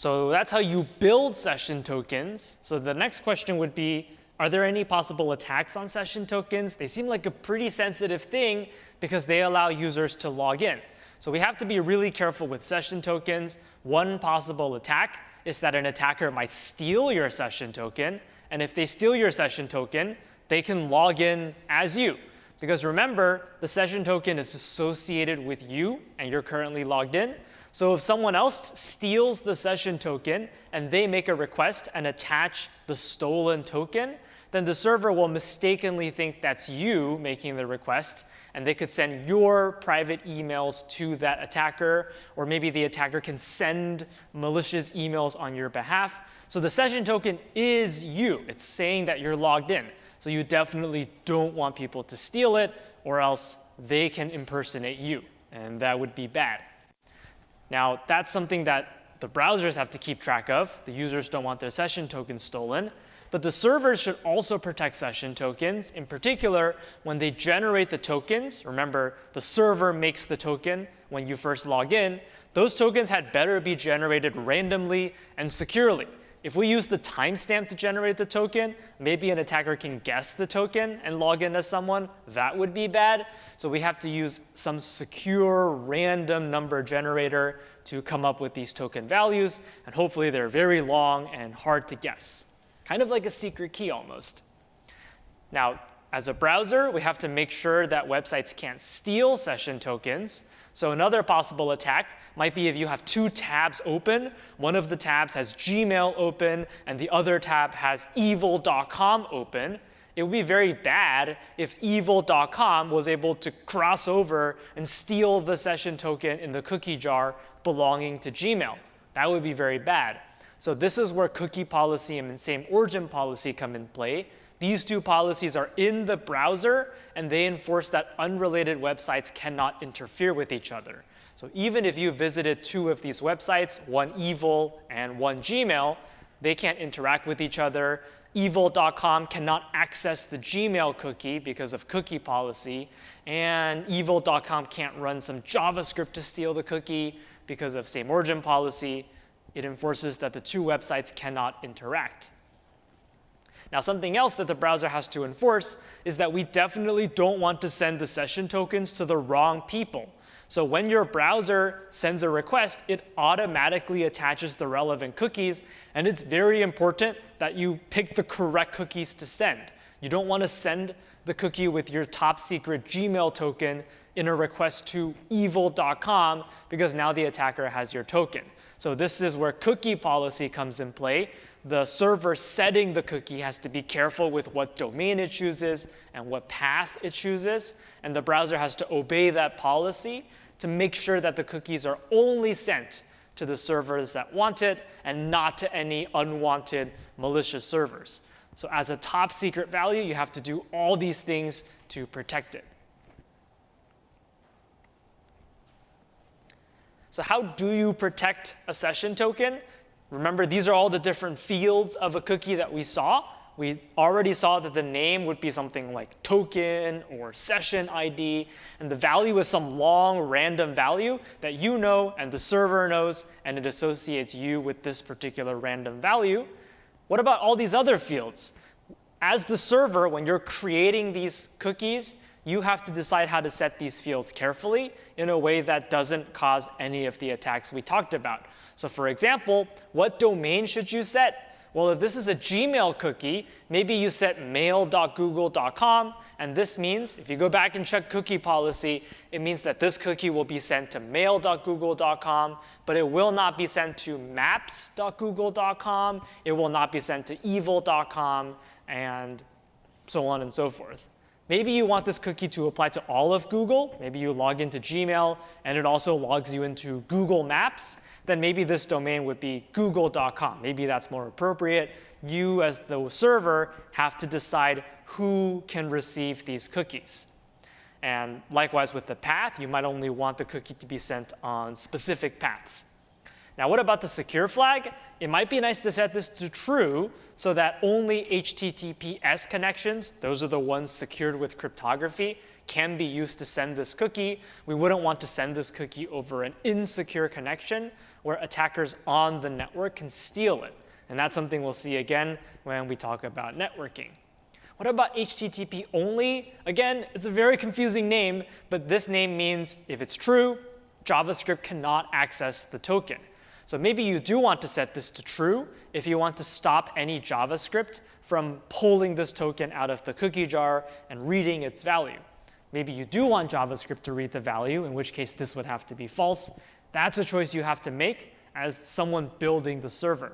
So that's how you build session tokens. So the next question would be, are there any possible attacks on session tokens? They seem like a pretty sensitive thing because they allow users to log in. So we have to be really careful with session tokens. One possible attack is that an attacker might steal your session token. And if they steal your session token, they can log in as you. Because remember, the session token is associated with you, and you're currently logged in. So if someone else steals the session token and they make a request and attach the stolen token, then the server will mistakenly think that's you making the request, and they could send your private emails to that attacker, or maybe the attacker can send malicious emails on your behalf. So the session token is you. It's saying that you're logged in. So you definitely don't want people to steal it, or else they can impersonate you, and that would be bad. Now, that's something that the browsers have to keep track of. The users don't want their session tokens stolen. But the servers should also protect session tokens, in particular, when they generate the tokens. Remember, the server makes the token when you first log in. Those tokens had better be generated randomly and securely. If we use the timestamp to generate the token, maybe an attacker can guess the token and log in as someone. That would be bad. So we have to use some secure random number generator to come up with these token values. And hopefully they're very long and hard to guess. Kind of like a secret key almost. Now, as a browser, we have to make sure that websites can't steal session tokens. So another possible attack might be if you have two tabs open. One of the tabs has Gmail open, and the other tab has evil.com open. It would be very bad if evil.com was able to cross over and steal the session token in the cookie jar belonging to Gmail. That would be very bad. So this is where cookie policy and same origin policy come in play. These two policies are in the browser, and they enforce that unrelated websites cannot interfere with each other. So even if you visited two of these websites, one evil and one Gmail, they can't interact with each other. Evil.com cannot access the Gmail cookie because of cookie policy. And evil.com can't run some JavaScript to steal the cookie because of same origin policy. It enforces that the two websites cannot interact. Now, something else that the browser has to enforce is that we definitely don't want to send the session tokens to the wrong people. So when your browser sends a request, it automatically attaches the relevant cookies. And it's very important that you pick the correct cookies to send. You don't want to send the cookie with your top secret Gmail token in a request to evil.com, because now the attacker has your token. So this is where cookie policy comes in play. The server setting the cookie has to be careful with what domain it chooses and what path it chooses. And the browser has to obey that policy to make sure that the cookies are only sent to the servers that want it and not to any unwanted malicious servers. So as a top secret value, you have to do all these things to protect it. So how do you protect a session token? Remember, these are all the different fields of a cookie that we saw. We already saw that the name would be something like token or session ID, and the value is some long random value that you know and the server knows, and it associates you with this particular random value. What about all these other fields? As the server, when you're creating these cookies, you have to decide how to set these fields carefully in a way that doesn't cause any of the attacks we talked about. So for example, what domain should you set? Well, if this is a Gmail cookie, maybe you set mail.google.com. And this means, if you go back and check cookie policy, it means that this cookie will be sent to mail.google.com, but it will not be sent to maps.google.com. It will not be sent to evil.com, and so on and so forth. Maybe you want this cookie to apply to all of Google. Maybe you log into Gmail, and it also logs you into Google Maps. Then maybe this domain would be google.com. Maybe that's more appropriate. You, as the server, have to decide who can receive these cookies. And likewise with the path, you might only want the cookie to be sent on specific paths. Now, what about the secure flag? It might be nice to set this to true so that only HTTPS connections, those are the ones secured with cryptography, can be used to send this cookie. We wouldn't want to send this cookie over an insecure connection where attackers on the network can steal it. And that's something we'll see again when we talk about networking. What about HTTP only? Again, it's a very confusing name, but this name means if it's true, JavaScript cannot access the token. So maybe you do want to set this to true if you want to stop any JavaScript from pulling this token out of the cookie jar and reading its value. Maybe you do want JavaScript to read the value, in which case this would have to be false. That's a choice you have to make as someone building the server.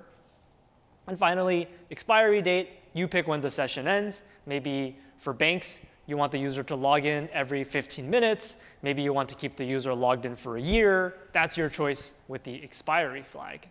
And finally, expiry date. You pick when the session ends. Maybe for banks, you want the user to log in every 15 minutes. Maybe you want to keep the user logged in for a year. That's your choice with the expiry flag.